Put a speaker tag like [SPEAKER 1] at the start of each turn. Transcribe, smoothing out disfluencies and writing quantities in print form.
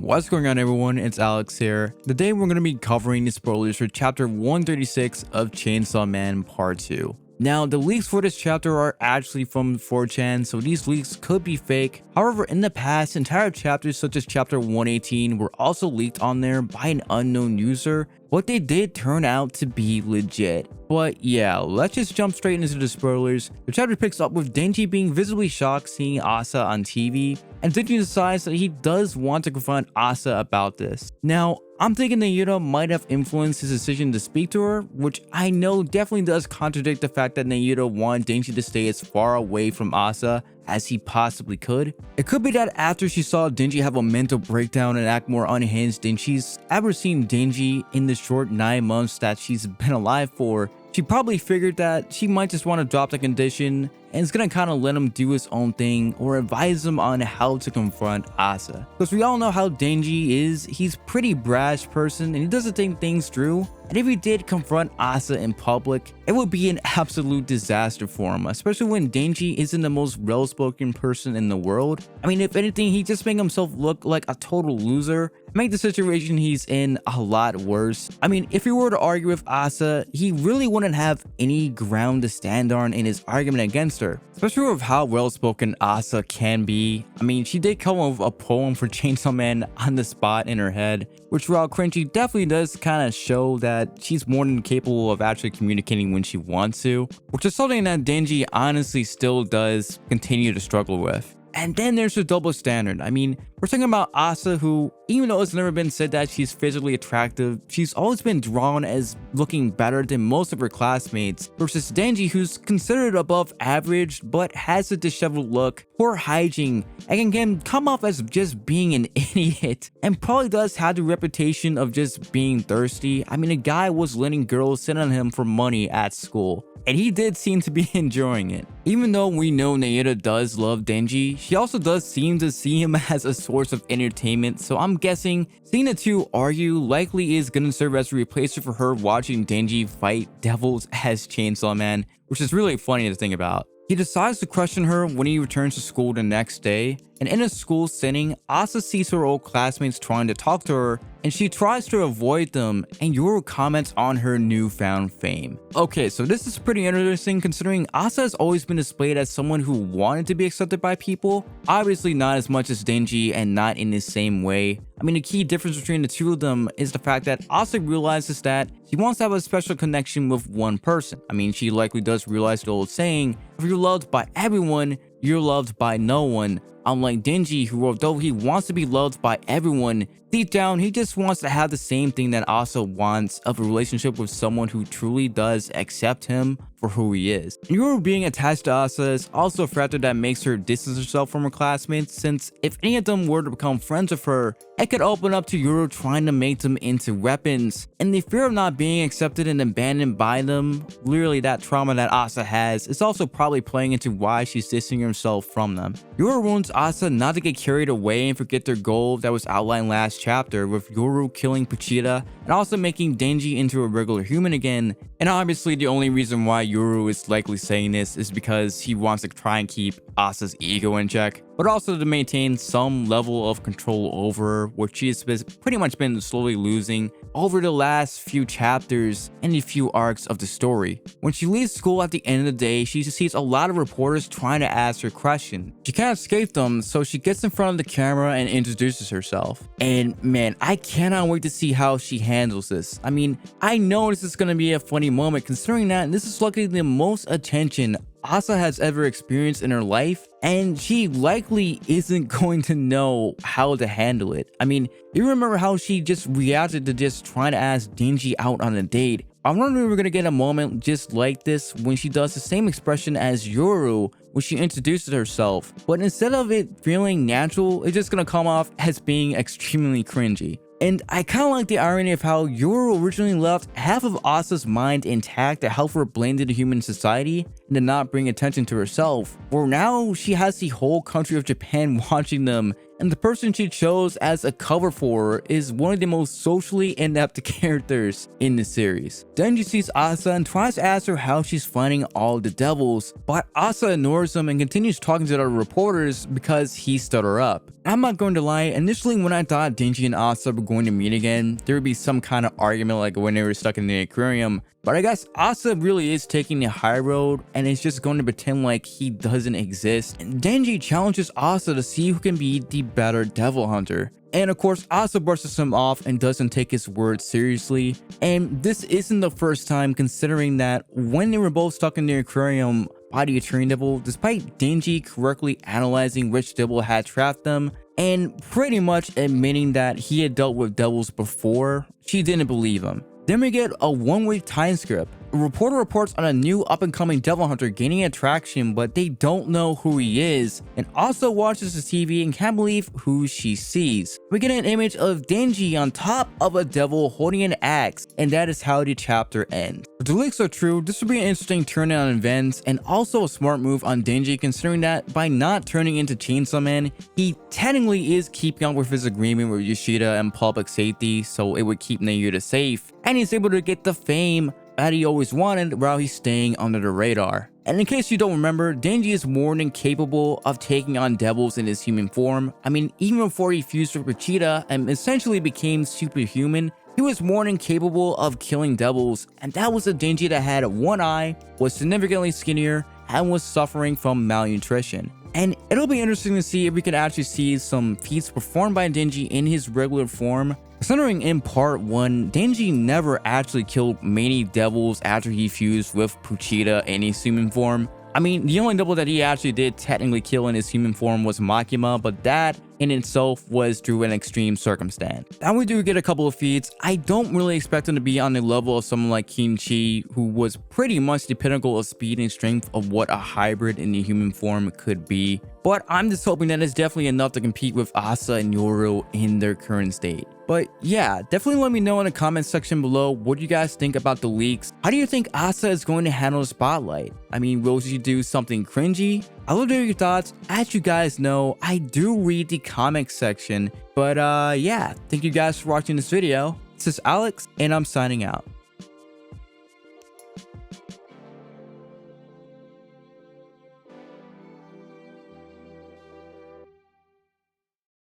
[SPEAKER 1] What's going on, everyone? It's Alex here. Today we're going to be covering the spoilers for chapter 136 of Chainsaw Man Part 2. Now, the leaks for this chapter are actually from 4chan, so these leaks could be fake. However, in the past, entire chapters such as chapter 118 were also leaked on there by an unknown user, but they did turn out to be legit. But yeah, let's just jump straight into the spoilers. The chapter picks up with Denji being visibly shocked seeing Asa on TV, and Denji decides that he does want to confront Asa about this. Now, I'm thinking that Naruto might have influenced his decision to speak to her, which I know definitely does contradict the fact that Naruto wanted Denji to stay as far away from Asa as he possibly could. It could be that after she saw Denji have a mental breakdown and act more unhinged than she's ever seen Denji in the short 9 months that she's been alive for, she probably figured that she might just want to drop the condition and is gonna kind of let him do his own thing or advise him on how to confront Asa. Because we all know how Denji is, he's a pretty brash person and he doesn't think things through. And if he did confront Asa in public, it would be an absolute disaster for him, especially when Denji isn't the most well-spoken person in the world. I mean, if anything, he just made himself look like a total loser, make the situation he's in a lot worse. I mean, if he were to argue with Asa, he really wouldn't have any ground to stand on in his argument against her, especially with how well-spoken Asa can be. I mean, she did come up with a poem for Chainsaw Man on the spot in her head, which while cringy definitely does kind of show that she's more than capable of actually communicating when she wants to, which is something that Denji honestly still does continue to struggle with. And then there's the double standard. I mean, we're talking about Asa, who, even though it's never been said that she's physically attractive, she's always been drawn as looking better than most of her classmates, versus Denji, who's considered above average but has a disheveled look, poor hygiene, and can come off as just being an idiot, and probably does have the reputation of just being thirsty. I mean, a guy was letting girls sit on him for money at school, and he did seem to be enjoying it. Even though we know Naida does love Denji, she also does seem to see him as a source of entertainment, so I'm guessing seeing the two argue likely is gonna serve as a replacement for her watching Denji fight devils as Chainsaw Man, which is really funny to think about. He decides to question her when he returns to school the next day, and in a school setting, Asa sees her old classmates trying to talk to her, and she tries to avoid them, and Yoru comments on her newfound fame. Okay, so this is pretty interesting considering Asa has always been displayed as someone who wanted to be accepted by people, obviously not as much as Denji and not in the same way. I mean, the key difference between the two of them is the fact that Asa realizes that she wants to have a special connection with one person. I mean, she likely does realize the old saying, if you're loved by everyone, you're loved by no one. Unlike Denji, who although he wants to be loved by everyone, deep down he just wants to have the same thing that Asa wants of a relationship with someone who truly does accept him for who he is. And Yoru being attached to Asa is also a factor that makes her distance herself from her classmates, since if any of them were to become friends with her, it could open up to Yoru trying to make them into weapons, and the fear of not being accepted and abandoned by them, literally that trauma that Asa has, is also probably playing into why she's distancing herself from them. Yoru warns Asa not to get carried away and forget their goal that was outlined last chapter, with Yoru killing Pochita and also making Denji into a regular human again. And obviously the only reason why Yoru is likely saying this is because he wants to try and keep Asa's ego in check, but also to maintain some level of control over her, which she has pretty much been slowly losing over the last few chapters and the few arcs of the story. When she leaves school at the end of the day, she sees a lot of reporters trying to ask her questions. She can't escape them, so she gets in front of the camera and introduces herself. And man, I cannot wait to see how she handles this. I mean, I know this is going to be a funny moment considering that this is likely the most attention Asa has ever experienced in her life, and she likely isn't going to know how to handle it. I mean, you remember how she just reacted to just trying to ask Denji out on a date. I'm wondering if we're gonna get a moment just like this when she does the same expression as Yoru when she introduces herself, but instead of it feeling natural, it's just gonna come off as being extremely cringy. And I kind of like the irony of how Yoru originally left half of Asa's mind intact to help her blend into human society, and did not bring attention to herself. For now, she has the whole country of Japan watching them, and the person she chose as a cover for her is one of the most socially inept characters in the series. Denji sees Asa and tries to ask her how she's finding all the devils, but Asa ignores him and continues talking to the reporters because he stood her up. I'm not going to lie, initially when I thought Denji and Asa were going to meet again, there would be some kind of argument like when they were stuck in the aquarium, but I guess Asa really is taking the high road and is just going to pretend like he doesn't exist. And Denji challenges Asa to see who can be the better devil hunter. And of course, Asa brushes him off and doesn't take his words seriously. And this isn't the first time, considering that when they were both stuck in the aquarium by the Attorney Devil, despite Denji correctly analyzing which devil had trapped them and pretty much admitting that he had dealt with devils before, she didn't believe him. Then we get a one-week time skip. A reporter reports on a new up-and-coming devil hunter gaining attraction, but they don't know who he is, and also watches the TV and can't believe who she sees. We get an image of Denji on top of a devil holding an axe, and that is how the chapter ends. If the leaks are true, this would be an interesting turn on events, and also a smart move on Denji, considering that by not turning into Chainsaw Man, he technically is keeping up with his agreement with Yoshida and public safety, so it would keep Nayuta safe, and he's able to get the fame that he always wanted while he's staying under the radar. And in case you don't remember, Denji is more than capable of taking on devils in his human form. I mean, even before he fused with Vegeta and essentially became superhuman, he was more than capable of killing devils, and that was a Denji that had one eye, was significantly skinnier, and was suffering from malnutrition. And it'll be interesting to see if we could actually see some feats performed by Denji in his regular form. Considering in part 1, Denji never actually killed many devils after he fused with Vegeta in his human form. I mean, the only devil that he actually did technically kill in his human form was Makima, but that in itself was through an extreme circumstance. Now we do get a couple of feats. I don't really expect him to be on the level of someone like Kinchi, who was pretty much the pinnacle of speed and strength of what a hybrid in the human form could be. But I'm just hoping that it's definitely enough to compete with Asa and Yoru in their current state. But yeah, definitely let me know in the comment section below what you guys think about the leaks. How do you think Asa is going to handle the spotlight? I mean, will she do something cringy? I love to hear your thoughts. As you guys know, I do read the comic section. But yeah, thank you guys for watching this video. This is Alex, and I'm signing out.